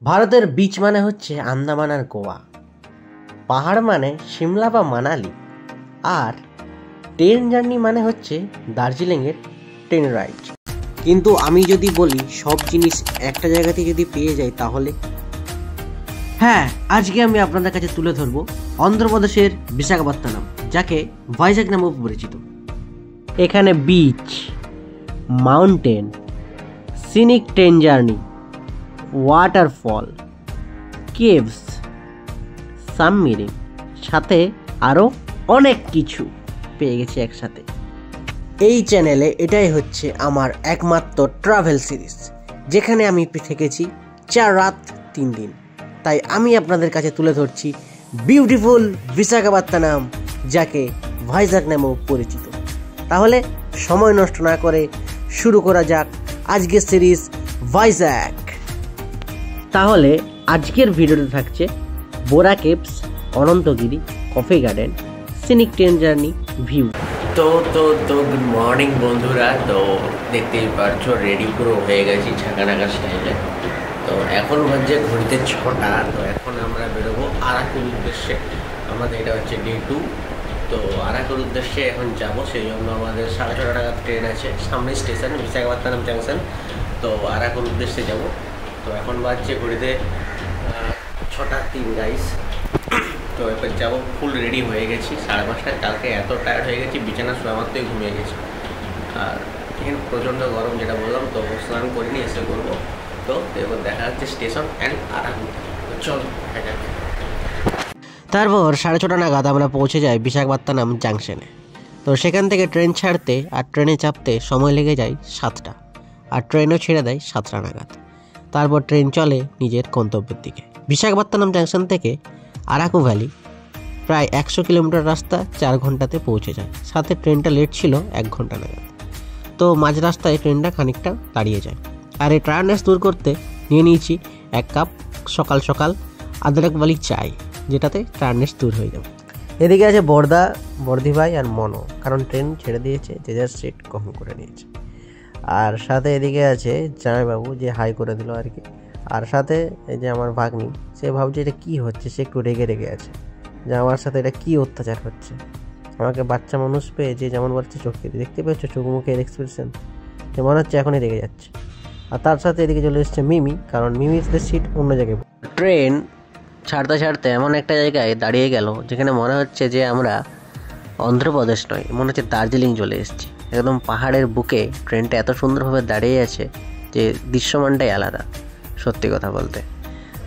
ভারতের বিচ মানে হচ্ছে আন্দামান আর গোয়া, পাহাড় মানে সিমলা বা মানালি, আর ট্রেন জার্নি মানে হচ্ছে দার্জিলিংয়ের ট্রেন রাইড। কিন্তু আমি যদি বলি সব জিনিস একটা জায়গাতে যদি পেয়ে যাই তাহলে হ্যাঁ, আজকে আমি আপনাদের কাছে তুলে ধরবো অন্ধ্রপ্রদেশের বিশাখাপত্তনম, যাকে ভাইজ্যাক নামেও পরিচিত। এখানে beach, mountain, scenic train journey, waterfall, caves, submarine, সাথে আরও অনেক কিছু পেয়ে গেছি একসাথে। এই চ্যানেলে এটাই হচ্ছে আমার একমাত্র ট্রাভেল সিরিজ, যেখানে আমি থেকেছি 4 রাত 3 দিন। তাই আমি আপনাদের কাছে তুলে ধরছি বিউটিফুল বিশাখাপত্তনম, যাকে ভাইজ্যাক নামেও পরিচিত। তাহলে সময় নষ্ট না করে শুরু করা যাক আজকের সিরিজ ভাইজ্যাক। তাহলে আজকের ভিডিওতে থাকছে Borra caves, Ananthagiri, coffee garden, scenic train journey, view. তো গুড মর্নিং বন্ধুরা। তো দেখতেই পারছো রেডি পুরো হয়ে গেছি ঝাঁকানাকা স্টাইলে। তো এখন বাজে ঘড়িতে 6টা। তো এখন আমরা বেরোবো আরাকুর উদ্দেশ্যে। আমাদের এটা হচ্ছে ডে 2। তো আরাকুর উদ্দেশ্যে এখন যাবো, সেই জন্য আমাদের 6:30 টাকার ট্রেন আছে, সামনে স্টেশন বিশাখাপত্তনম জাংশন। তো আরাকুর উদ্দেশ্যে যাব। তো এখন বাজছে ঘড়িতে 6:03 গাইস। তো এবার যাবো, ফুল রেডি হয়ে গেছি 5:30টায়। কালকে এত টায়ার্ড হয়ে গেছি, বিছানা শোয়া মাত্রই ঘুমিয়ে গেছি। আর এখানে প্রচণ্ড গরম, যেটা বললাম। তো স্নান করিনি, এসে করবো। তো এবার দেখা যাচ্ছে স্টেশন অ্যান্ড আরাকুর। চল দেখা যাক। তারপর 6:30 নাগাদ আমরা পৌঁছে যাই বিশাখাপত্তনম জাংশনে। তো সেখান থেকে ট্রেন ছাড়তে আর ট্রেনে চাপতে সময় লেগে যায় 7টা, আর ট্রেনও ছেড়ে দেয় 7টা নাগাদ। তারপর ট্রেন চলে নিজের গন্তব্যের দিকে। বিশাখাপত্তনম জাংশন থেকে আরাকু ভ্যালি প্রায় 100 কিলোমিটার রাস্তা 4 ঘন্টাতে পৌঁছে যায়। সাথে ট্রেনটা লেট ছিল 1 ঘন্টা নাগাদ। তো মাঝ রাস্তায় ট্রেনটা খানিকটা দাঁড়িয়ে যায়। আর এই টায়ার্ডনেস দূর করতে নিয়ে নিয়েছি 1 কাপ সকাল সকাল আদরক বালি চাই, যেটাতে টায়ার্ডনেস দূর হয়ে যাবে। এদিকে আছে বর্দা, বর্দি ভাই আর মনো, কারণ ট্রেন ছেড়ে দিয়েছে, যে যার সিট গ্রহণ করে নিয়েছে। আর সাথে এদিকে আছে জামাইবাবু, যে হাই করে দিল আর কি। আর সাথে এই যে আমার ভাগ্নি, সে ভাবছে এটা কী হচ্ছে, সে একটু রেগে আছে যে আমার সাথে এটা কী অত্যাচার হচ্ছে। আমাকে বাচ্চা মানুষ পেয়ে যে যেমন বাচ্চা চোখে দেখতে পেয়েছো, চোখ মুখের এক্সপ্রেশন, যে মনে হচ্ছে এখনই রেগে যাচ্ছে। আর তার সাথে এদিকে চলে এসছে মিমি, কারণ মিমির সিট অন্য জায়গায়। ট্রেন ছাড়তে ছাড়তে এমন একটা জায়গায় দাঁড়িয়ে গেল যেখানে মনে হচ্ছে যে আমরা অন্ধ্রপ্রদেশ নয়, মনে হচ্ছে দার্জিলিং চলে এসেছি। একদম পাহাড়ের বুকে ট্রেনটা এত সুন্দরভাবে দাঁড়িয়ে আছে যে দৃশ্যমানটাই আলাদা, সত্যি কথা বলতে।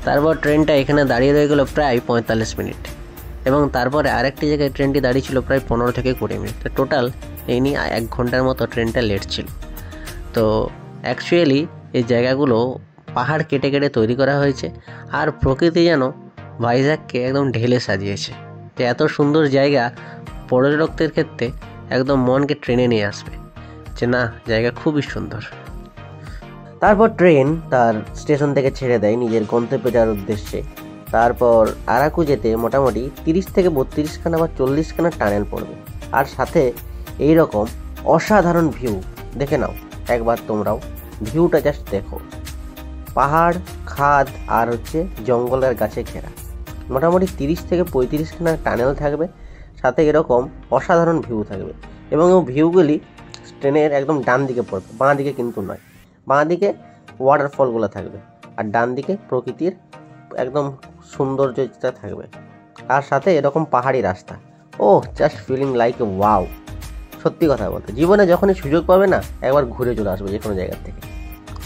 তারপর ট্রেনটা এখানে দাঁড়িয়ে রয়ে গেলো প্রায় 45 মিনিট, এবং তারপরে আরেকটি জায়গায় ট্রেনটি দাঁড়িয়ে ছিল প্রায় 15 থেকে 20 মিনিট। তো টোটাল এই নিয়ে 1 ঘন্টার মতো ট্রেনটা লেট ছিল। তো অ্যাকচুয়ালি এই জায়গাগুলো পাহাড় কেটে কেটে তৈরি করা হয়েছে, আর প্রকৃতি যেন ভাইজ্যাককে একদম ঢেলে সাজিয়েছে। যে এত সুন্দর জায়গা পর্যটকদের ক্ষেত্রে একদম মনকে ট্রেনে নিয়ে আসবে, যে না জায়গা খুবই সুন্দর। তারপর ট্রেন তার স্টেশন থেকে ছেড়ে দেয় নিজের গন্তব্যে যাওয়ার উদ্দেশ্যে। তারপর আরাকু যেতে মোটামুটি 30 থেকে 32 খানা বা 40 খানা টানেল পড়বে। আর সাথে এই রকম অসাধারণ ভিউ দেখে নাও একবার তোমরাও। ভিউটা জাস্ট দেখো, পাহাড়, খাদ আর হচ্ছে জঙ্গলের গাছে ঘেরা। মোটামুটি 30 থেকে 35 খানা টানেল থাকবে, সাথে এরকম অসাধারণ ভিউ থাকবে। এবং এই ভিউগুলি ট্রেনের একদম ডান দিকে পড়বে, বাঁ দিকে কিন্তু নয়। বাঁ দিকে ওয়াটারফলগুলো থাকবে, আর ডান দিকে প্রকৃতির একদম সৌন্দর্যটা থাকবে। আর সাথে এরকম পাহাড়ি রাস্তা। Oh just feeling like a wow. সত্যি কথা বলতে জীবনে যখনই সুযোগ পাবে না, একবার ঘুরে চলে আসবে যে কোনো জায়গার থেকে,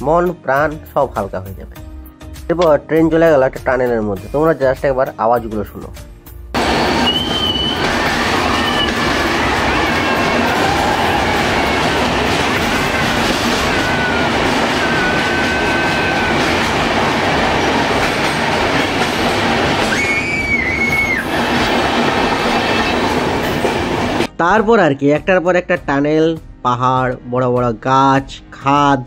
মন প্রাণ সব হালকা হয়ে যাবে। এরপর ট্রেন চলে গেল একটা টানেলের মধ্যে। তোমরা জাস্ট একবার আওয়াজগুলো শুনো। তারপর আর কি একটার পর একটা টানেল, পাহাড়, বড় বড় গাছ, খাদ,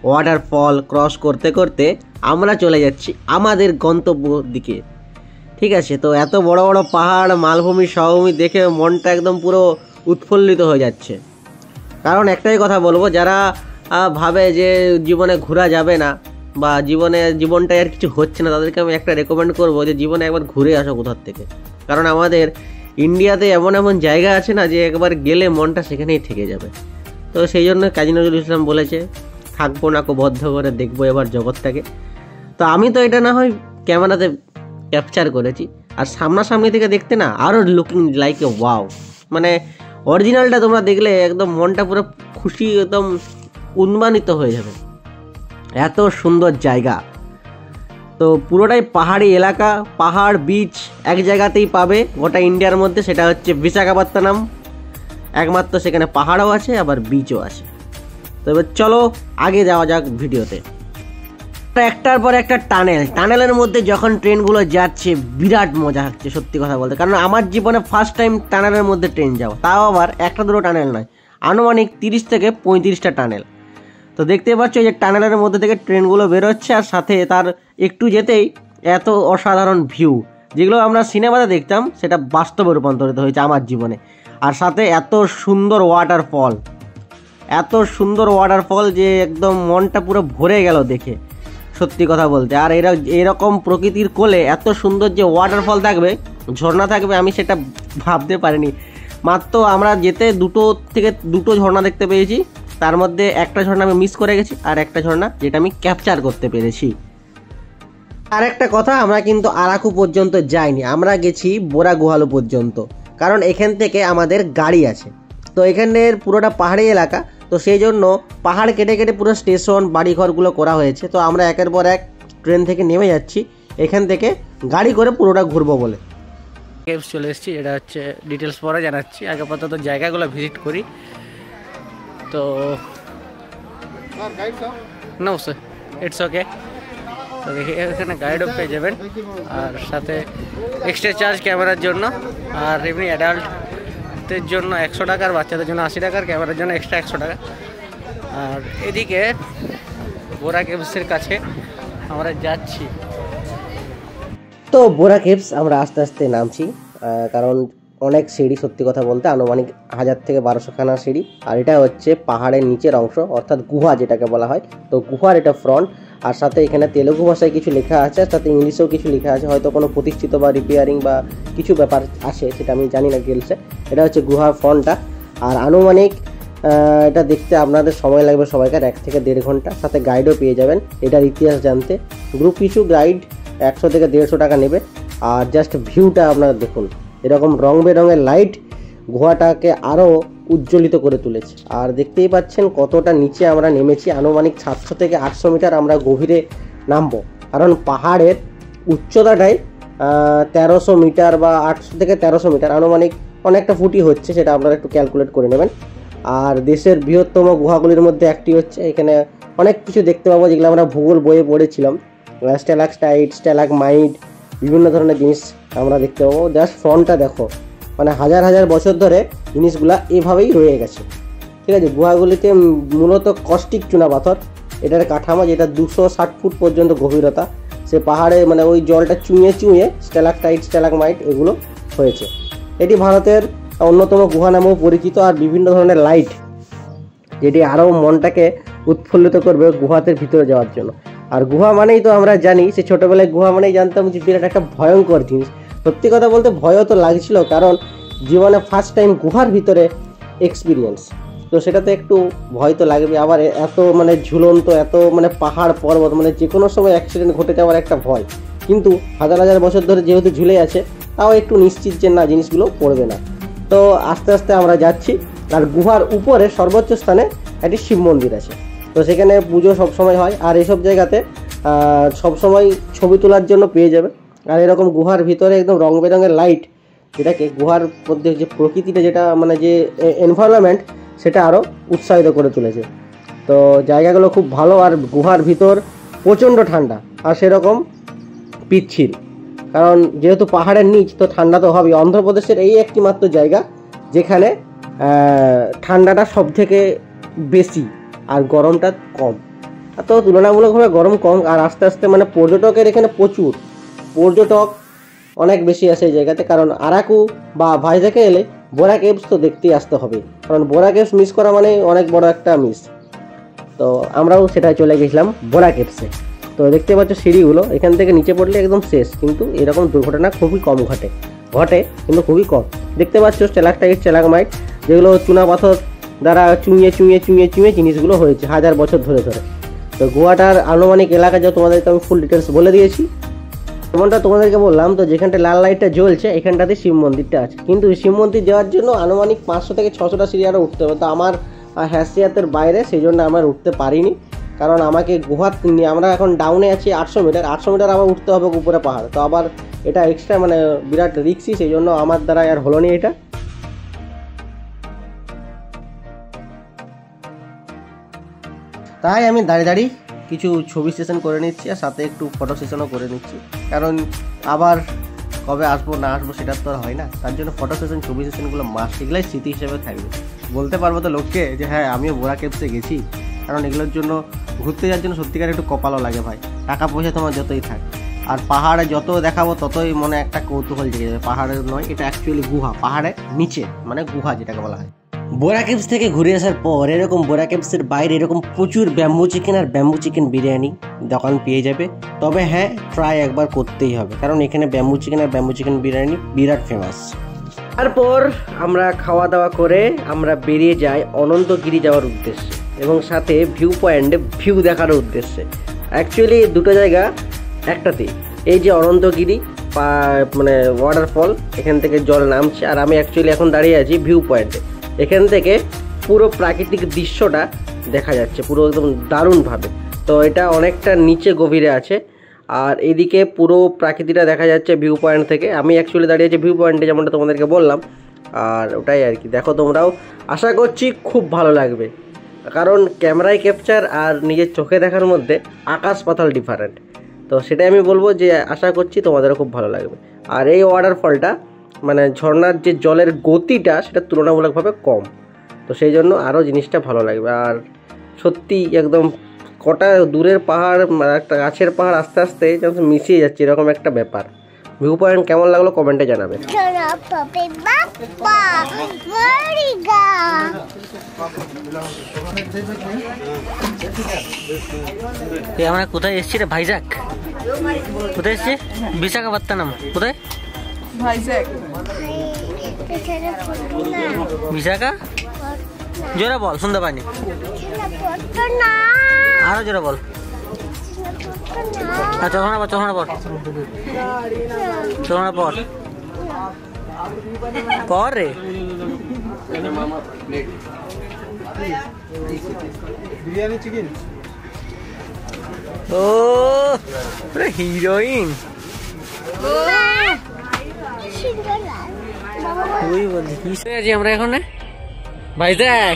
ওয়াটারফল ক্রস করতে করতে আমরা চলে যাচ্ছি আমাদের গন্তব্য দিকে। ঠিক আছে, তো এত বড় বড় পাহাড়, মালভূমি, সমভূমি দেখে মনটা একদম পুরো উৎফুল্লিত হয়ে যাচ্ছে। কারণ একটাই কথা বলবো, যারা ভাবে যে জীবনে ঘোরা যাবে না, বা জীবনটা আর কিছু হচ্ছে না, তাদেরকে আমি একটা রেকমেন্ড করবো যে জীবনে একবার ঘুরে আসো কোথার থেকে। কারণ আমাদের ইন্ডিয়াতে এমন এমন জায়গা আছে না যে একবার গেলে মনটা সেখানেই থেকে যাবে। তো সেই জন্য কাজী নজরুল ইসলাম বলেছে, থাকবো না বদ্ধ করে দেখবো এবার জগৎটাকে। তো আমি তো এটা না হয় ক্যামেরাতে ক্যাপচার করেছি, আর সামনাসামনি থেকে দেখতে না আরও লুকিং লাইক এ ওয়াও, মানে অরিজিনালটা তোমরা দেখলে একদম মনটা পুরো খুশি, একদম উন্মানিত হয়ে যাবে, এত সুন্দর জায়গা। তো পুরোটাই পাহাড়ি এলাকা, পাহাড় বিচ এক জায়গাতেই পাবে গোটা ইন্ডিয়ার মধ্যে, সেটা হচ্ছে বিশাখাপত্তনম। একমাত্র সেখানে পাহাড়ও আছে আবার বিচও আছে। তো এবার চলো আগে যাওয়া যাক ভিডিওতে। একটার পর একটা টানেলের মধ্যে যখন ট্রেনগুলো যাচ্ছে বিরাট মজা হচ্ছে সত্যি কথা বলতে। কারণ আমার জীবনে ফার্স্ট টাইম টানেলের মধ্যে ট্রেন যাওয়া, তাও আবার একটা দুটো টানেল নয়, আনুমানিক 30 থেকে 35টা টানেল। তো দেখতে পাচ্ছ যে টানেলের মধ্যে থেকে ট্রেনগুলো বেরোচ্ছে, আর সাথে তার একটু যেতেই এত অসাধারণ ভিউ, যেগুলো আমরা সিনেমাতে দেখতাম সেটা বাস্তবে রূপান্তরিত হয়েছে আমার জীবনে। আর সাথে এত সুন্দর ওয়াটারফল যে একদম মনটা পুরো ভরে গেল দেখে সত্যি কথা বলতে। আর এরকম প্রকৃতির কোলে এত সুন্দর যে ওয়াটারফল থাকবে, ঝর্ণা থাকবে, আমি সেটা ভাবতে পারিনি। মাত্র আমরা যেতে দুটো ঝর্ণা দেখতে পেয়েছি, তার মধ্যে একটা ঝর্ণা আমি মিস করে গেছি, আর একটা ঝর্ণা যেটা আমি ক্যাপচার করতে পেরেছি। আর একটা কথা, আমরা কিন্তু আরাকু পর্যন্ত যাইনি, আমরা গেছি বোরাগুহালু পর্যন্ত। কারণ এখান থেকে আমাদের গাড়ি আছে। তো এখানের পুরোটা পাহাড়ি এলাকা, তো সেই জন্য পাহাড় কেটে কেটে পুরো স্টেশন বাড়িঘরগুলো করা হয়েছে। তো আমরা একের পর এক ট্রেন থেকে নেমে যাচ্ছি, এখান থেকে গাড়ি করে পুরোটা ঘুরবো বলে। কেভস চলে এসেছি, এটা হচ্ছে ডিটেলস পরে জানাচ্ছি, আগে আপাতত জায়গাগুলো ভিজিট করি। তো নো স্যার, ইটস ওকে। তো দেখি এখানে গাইডও পেয়ে যাবেন, আর সাথে এক্সট্রা চার্জ ক্যামেরার জন্য, আর এমনি অ্যাডাল্টদের জন্য 100 টাকা, আর বাচ্চাদের জন্য 80 টাকা, ক্যামেরার জন্য এক্সট্রা 100 টাকা। আর এদিকে বোরা কেভসের কাছে আমরা যাচ্ছি। তো বোরা কেভস আমরা আস্তে আস্তে নামছি, কারণ অনেক সিঁড়ি, সত্যি কথা বলতে আনুমানিক 1000 থেকে 1200 খানা সিঁড়ি। আর এটা হচ্ছে পাহাড়ের নিচের অংশ, অর্থাৎ গুহা যেটাকে বলা হয়। তো গুহার এটা ফ্রন্ট, আর সাথে এখানে তেলুগু ভাষায় কিছু লেখা আছে, আর সাথে ইংলিশেও কিছু লেখা আছে, হয়তো কোনো প্রতিষ্ঠিত বা রিপেয়ারিং বা কিছু ব্যাপার আছে, সেটা আমি জানি না ডিটেলসে। এটা হচ্ছে গুহার ফ্রন্টটা। আর আনুমানিক এটা দেখতে আপনাদের সময় লাগবে সবাইকার 1 থেকে 1.5 ঘন্টা, সাথে গাইডও পেয়ে যাবেন এটার ইতিহাস জানতে। গ্রুপ পিছু গাইড 100 থেকে 150 টাকা নেবে। আর জাস্ট ভিউটা আপনারা দেখুন, এরকম রং বেরঙের লাইট গুহাটাকে আরও উজ্জ্বলিত করে তুলেছে। আর দেখতেই পাচ্ছেন কতটা নিচে আমরা নেমেছি, আনুমানিক 700 থেকে 800 মিটার আমরা গভীরে নামবো। কারণ পাহাড়ের উচ্চতাটাই 1300 মিটার বা 800 থেকে 1300 মিটার, আনুমানিক অনেকটা ফুটই হচ্ছে, সেটা আপনারা একটু ক্যালকুলেট করে নেবেন। আর দেশের বৃহত্তম গুহাগুলির মধ্যে একটি হচ্ছে, এখানে অনেক কিছু দেখতে পাবো যেগুলো আমরা ভূগোল বইয়ে পড়েছিলাম, স্ট্যালাকটাইট, স্ট্যালাগমাইট, বিভিন্ন ধরনের জিনিস আমরা দেখতে পাবো। জাস্ট ফ্রন্টটা দেখো, মানে হাজার হাজার বছর ধরে জিনিসগুলা এভাবেই রয়ে গেছে। ঠিক আছে, গুহাগুলিতে মূলত কস্টিক চুনা পাথর এটার কাঠামো, যেটা 260 ফুট পর্যন্ত গভীরতা। সে পাহাড়ে মানে ওই জলটা চুঁয়ে স্ট্যালাকটাইট, স্ট্যালাগমাইট এগুলো হয়েছে। এটি ভারতের অন্যতম গুহা নামেও পরিচিত। আর বিভিন্ন ধরনের লাইট, যেটি আরও মনটাকে উৎফুল্লিত করবে গুহাতে ভিতরে যাওয়ার জন্য। আর গুহা মানেই তো আমরা জানি, সে ছোটোবেলায় গুহা মানেই জানতাম যে বিরাট একটা ভয়ঙ্কর জিনিস। সত্যি কথা বলতে ভয়ও তো লাগছিল, কারণ জীবনে ফার্স্ট টাইম গুহার ভিতরে এক্সপিরিয়েন্স, তো সেটাতে একটু ভয় তো লাগবে। আবার এত মানে ঝুলন্ত, এত মানে পাহাড় পর্বত, মানে যে কোনো সময় অ্যাক্সিডেন্ট ঘটে যাওয়ার একটা ভয়। কিন্তু হাজার হাজার বছর ধরে যেহেতু ঝুলে আছে, তাও একটু নিশ্চিত যে না, জিনিসগুলো পড়বে না। তো আস্তে আস্তে আমরা যাচ্ছি। আর গুহার উপরে সর্বোচ্চ স্থানে একটি শিব মন্দির আছে, তো সেখানে পুজো সবসময় হয়। আর এইসব জায়গাতে সবসময় ছবি তোলার জন্য পেয়ে যাবে। আর এরকম গুহার ভিতরে একদম রং বেরঙের লাইট, যেটাকে গুহার মধ্যে যে প্রকৃতিটা, যেটা মানে যে এনভায়রনমেন্ট, সেটা আরও উৎসাহিত করে তুলেছে। তো জায়গাগুলো খুব ভালো। আর গুহার ভিতর প্রচণ্ড ঠান্ডা, আর সেরকম পিচ্ছিল, কারণ যেহেতু পাহাড়ের নিচ, তো ঠান্ডা তো হবেই। অন্ধ্রপ্রদেশের এই একটি মাত্র জায়গা যেখানে ঠান্ডাটা সব থেকে বেশি আর গরমটা কম। তো তুলনামূলকভাবে গরম কম। আর আস্তে আস্তে মানে পর্যটকের এখানে প্রচুর পর্যটক অনেক বেশি আসে এই জায়গাতে। কারণ আরাকু বা ভাইজ্যাকে এলে বোরা কেভস তো দেখতেই আসতে হবে, কারণ বোরা কেভস মিস করা মানে অনেক বড় একটা মিস। তো আমরাও সেটাই চলে গেছিলাম বোরা কেভসে। তো দেখতে পাচ্ছ সিঁড়িগুলো, এখান থেকে নিচে পড়লে একদম শেষ, কিন্তু এরকম দুর্ঘটনা খুবই কম ঘটে কিন্তু খুবই কম। দেখতে পাচ্ছ স্ট্যালাকটাইট স্ট্যালাগমাইট, যেগুলো চুনা পাথর দ্বারা চুঁয়ে জিনিসগুলো হয়েছে হাজার বছর ধরে। তো গুহাটার আনুমানিক এলাকা যা তোমাদেরকে আমি ফুল ডিটেলস বলে দিয়েছি। যেমনটা তোমাদেরকে বললাম, তো যেখানটা লাল লাইটটা জ্বলছে এখানটাতে শিব মন্দিরটা আছে, কিন্তু শিব মন্দির যাওয়ার জন্য আনুমানিক 500 থেকে 600টা সিঁড়ি আরও উঠতে হবে। তো আমার হ্যাসিয়াতের বাইরে, সেই জন্য আমার উঠতে পারিনি, কারণ আমাকে গুহার আমরা এখন ডাউনে আছি 800 মিটার আবার উঠতে হবে উপরে পাহাড়। তো আবার এটা এক্সট্রা মানে বিরাট রিস্কি, সেই জন্য আমার দ্বারা আর হলো নি এটা। তাই আমি দাঁড়িয়ে কিছু ছবি সেশন করে নিচ্ছি, আর সাথে একটু ফটো সেশনও করে নিচ্ছি, কারণ আবার কবে আসবো না আসবো সেটা তো আর হয় না। তার জন্য ফটো সেশন ছবি সেশনগুলো মাস্ট, এগুলাই স্মৃতি হিসেবে থাকবে। বলতে পারবো তো লোককে যে হ্যাঁ আমিও বোরা কেভসে গেছি, কারণ এগুলোর জন্য ঘুরতে যাওয়ার জন্য সত্যিকার একটু কপালও লাগে ভাই। টাকা পয়সা তোমার যতই থাক, আর পাহাড়ে যত দেখাবো ততই মনে একটা কৌতূহল জেগে যাবে। পাহাড়ের নয়, এটা অ্যাকচুয়ালি গুহা, পাহাড়ের নিচে মানে গুহা যেটাকে বলা হয়। বোরা কেভস থেকে ঘুরে আসার পর এরকম বোরা কেভসের বাইরে এরকম প্রচুর ব্যাম্বু চিকেন আর ব্যাম্বু চিকেন বিরিয়ানি দোকান পেয়ে যাবে। তবে হ্যাঁ, ট্রাই একবার করতেই হবে, কারণ এখানে ব্যাম্বু চিকেন আর ব্যাম্বু চিকেন বিরিয়ানি বিরাট ফেমাস। তারপর আমরা খাওয়া দাওয়া করে আমরা বেরিয়ে যাই অনন্তগিরি যাওয়ার উদ্দেশ্যে, এবং সাথে ভিউ পয়েন্টে ভিউ দেখার উদ্দেশ্যে। অ্যাকচুয়ালি দুটো জায়গা একটাতেই, এই যে অনন্তগিরি মানে ওয়াটারফল, এখান থেকে জল নামছে, আর আমি অ্যাকচুয়ালি এখন দাঁড়িয়ে আছি ভিউ পয়েন্টে। এখান থেকে পুরো প্রাকৃতিক দৃশ্যটা দেখা যাচ্ছে পুরো একদম দারুণভাবে। তো এটা অনেকটা নিচে গভীরে আছে, আর এদিকে পুরো প্রাকৃতিটা দেখা যাচ্ছে ভিউ পয়েন্ট থেকে। আমি অ্যাকচুয়ালি দাঁড়িয়ে আছি ভিউ পয়েন্টে, যেমনটা তোমাদেরকে বললাম, আর ওটাই আর কি। দেখো তোমরাও, আশা করছি খুব ভালো লাগবে, কারণ ক্যামেরায় ক্যাপচার আর নিজের চোখে দেখার মধ্যে আকাশ পাতাল ডিফারেন্ট। তো সেটাই আমি বলবো যে আশা করছি তোমাদেরও খুব ভালো লাগবে। আর এই ওয়াটারফলটা মানে ঝর্নার যে জলের গতিটা সেটা তুলনামূলকভাবে কম, তো সেই জন্য আরও জিনিসটা ভালো লাগবে। আর সত্যি একদম কটা দূরের পাহাড়, একটা গাছের পাহাড় আস্তে আস্তে যেন মিশিয়ে যাচ্ছে, এরকম একটা ব্যাপার। ভিউ পয়েন্ট কেমন লাগলো কমেন্টে জানাবে। আমরা কোথায় এসেছি রে? ভাইজাগ। কোথায় এসেছি? বিশাখাপত্তনম। কোথায়? ভাইজাগ। বিশাখা, জোরে বল, শুনতে পাইনি। আরো জোরে বল। চশমা পর, চশমা পর, চশমা পর, পর রে। বিরিয়ানি চিকেন। ও হিরোইন। ওই বলছি কি আছি আমরা এখন ভাইজাগ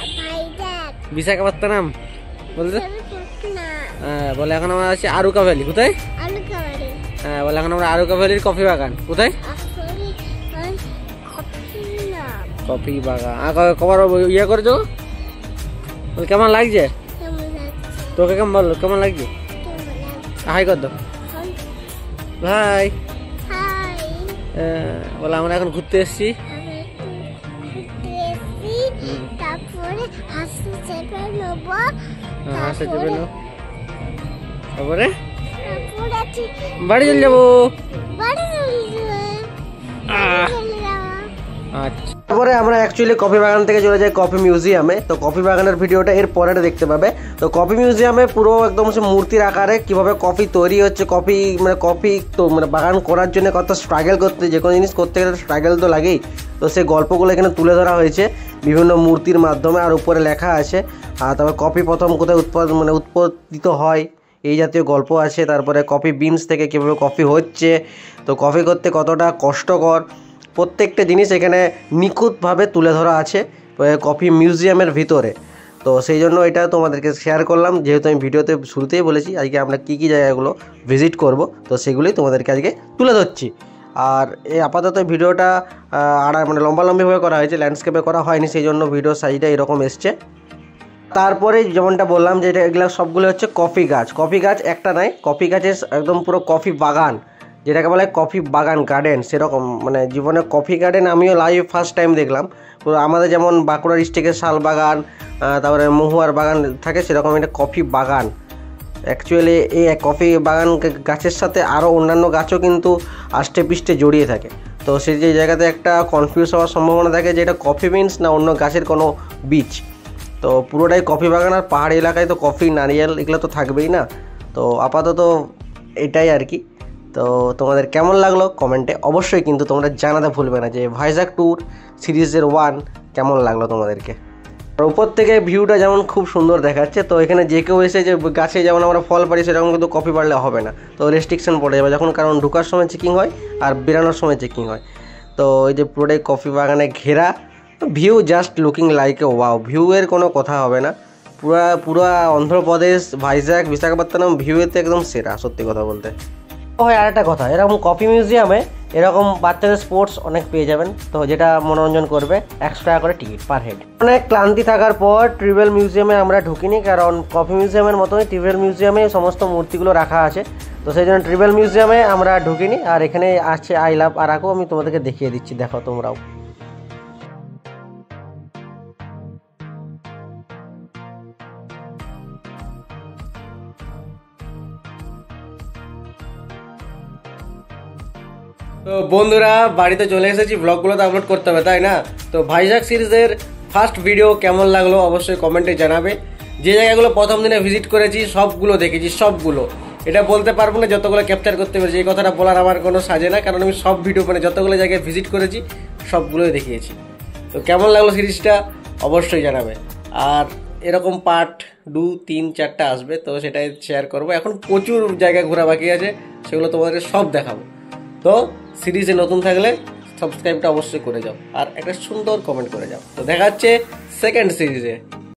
বিশাখাপত্তনম বলতে। হ্যাঁ বলে এখন আমরা আছি আরুকা ভ্যালি। কোথায়? হ্যাঁ বলে এখন আমরা আরুকা ভ্যালির কফি বাগান। কোথায়? কফি বাগান। কবার ইয়ে করেছো? কেমন লাগছে তোকে? কেমন বল, কেমন লাগছে? হাই কর দাও ভাই। বলে আমরা এখন ঘুরতে এসছি। তারপরে বাড়ি চলে যাবো। আচ্ছা, তারপরে আমরা অ্যাকচুয়ালি কফি বাগান থেকে চলে যাই কফি মিউজিয়ামে। তো কফি বাগানের ভিডিওটা এর পরে দেখতে পাবে। তো কফি মিউজিয়ামে পুরো একদম মূর্তির আকারে কিভাবে কফি তৈরি হচ্ছে, কফি তো বাগান করার জন্য কত স্ট্রাগল করতে, যে কোনো জিনিস করতে গেলে স্ট্রাগল তো লাগেই। তো সেই গল্পগুলো এখানে তুলে ধরা হয়েছে বিভিন্ন মূর্তির মাধ্যমে, আর উপরে লেখা আছে। আর তারপর কফি প্রথম কোথায় উৎপাদিত হয় এই জাতীয় গল্প আছে। তারপরে কফি বিনস থেকে কীভাবে কফি হচ্ছে, তো কফি করতে কতটা কষ্টকর, প্রত্যেকটা জিনিস এখানে নিখুঁতভাবে তুলে ধরা আছে কফি মিউজিয়ামের ভিতরে। তো সেই জন্য এটা তোমাদেরকে শেয়ার করলাম, যেহেতু আমি ভিডিওতে শুরুতেই বলেছি আজকে আমরা কী কী জায়গাগুলো ভিজিট করব, তো সেগুলোই তোমাদেরকে আজকে তুলে ধরছি। আর এই আপাতত ভিডিওটা লম্বালম্বিভাবে করা হয়েছে, ল্যান্ডস্কেপে করা হয়নি, সেই জন্য ভিডিও সাইজটা এরকম এসছে। তারপরে যেমনটা বললাম যে এগুলো সবগুলো হচ্ছে কফি গাছ। কফি গাছ একটা নয়, কফি গাছের একদম পুরো কফি বাগান, যেটাকে বলা হয় কফি বাগান গার্ডেন, সেরকম জীবনে কফি গার্ডেন আমিও লাইভ ফার্স্ট টাইম দেখলাম। পুরো আমাদের যেমন বাঁকুড়া ডিস্ট্রিক্টের শাল বাগান, তারপরে মহুয়ার বাগান থাকে, সেরকম একটা কফি বাগান। অ্যাকচুয়ালি এই কফি বাগান গাছের সাথে আরও অন্যান্য গাছও কিন্তু আষ্টে পিষ্টে জড়িয়ে থাকে। তো সেই যে জায়গাতে একটা কনফিউজ হওয়ার সম্ভাবনা থাকে যে এটা কফি বিনস না অন্য গাছের কোনো বীজ। তো পুরোটাই কফি বাগান, আর পাহাড়ি এলাকায় তো কফি নারিয়েল এগুলো তো থাকবেই না। তো আপাতত এটাই আর কি। তো তোমাদের কেমন লাগলো কমেন্টে অবশ্যই কিন্তু তোমরা জানাতে ভুলবে না যে ভাইজাগ ট্যুর সিরিজের 1 কেমন লাগলো তোমাদেরকে। আর উপর থেকে ভিউটা যেমন খুব সুন্দর দেখাচ্ছে, তো এখানে যে কেউ এসে যে গাছে যেমন আমরা ফল পারি সেরকম কিন্তু কফি পারলে হবে না, তো রেস্ট্রিকশন পড়ে যাবে যখন, কারণ ঢোকার সময় চেকিং হয় আর বেরানোর সময় চেকিং হয়। তো এই যে পুরোটাই কফি বাগানে ঘেরা, view just looking like a wow, ভিউয়ের কোনো কথা হবে না। পুরা অন্ধ্রপ্রদেশ ভাইজাগ বিশাখাপত্তনম ভিউয়েতে একদম সেরা, সত্যি কথা বলতে। হয় আর একটা কথা, এরকম কফি মিউজিয়ামে এরকম বাচ্চাদের স্পোর্টস অনেক পেয়ে যাবেন, তো যেটা মনোরঞ্জন করবে। 100 টাকা করে টিকিট পার হেড। অনেক ক্লান্তি থাকার পর ট্রিভেল মিউজিয়ামে আমরা ঢুকিনি, কারণ কফি মিউজিয়ামের মতোই ট্রিভেল মিউজিয়ামে সমস্ত মূর্তিগুলো রাখা আছে, তো সেই জন্য ট্রিভেল মিউজিয়ামে আমরা ঢুকিনি। আর এখানে আছে আই লাভ আরাকু, আমি তোমাদেরকে দেখিয়ে দিচ্ছি, দেখো তোমরাও। তো বন্ধুরা বাড়িতে চলে এসেছি, ব্লগগুলো তো আপলোড করতে হবে তাই না। তো ভাইজাগ সিরিজের ফার্স্ট ভিডিও কেমন লাগলো অবশ্যই কমেন্টে জানাবে। যে জায়গাগুলো প্রথম দিনে ভিজিট করেছি সবগুলো দেখেছি, সবগুলো। এটা বলতে পারবো না যতগুলো ক্যাপচার করতে পেরেছি, এই কথাটা বলার আমার কোনো সাজে না, কারণ আমি সব ভিডিও মানে যতগুলো জায়গায় ভিজিট করেছি সবগুলোই দেখিয়েছি। তো কেমন লাগলো সিরিজটা অবশ্যই জানাবে। আর এরকম পার্ট 2, 3, 4টা আসবে, তো সেটাই শেয়ার করবো। এখন প্রচুর জায়গা ঘোরা বাকি আছে, সেগুলো তোমাদের সব দেখাবো। তো সিরিজে নতুন থাকলে সাবস্ক্রাইবটা অবশ্যই করে যাও আর একটা সুন্দর কমেন্ট করে যাও। তো দেখা হচ্ছে সেকেন্ড সিরিজে।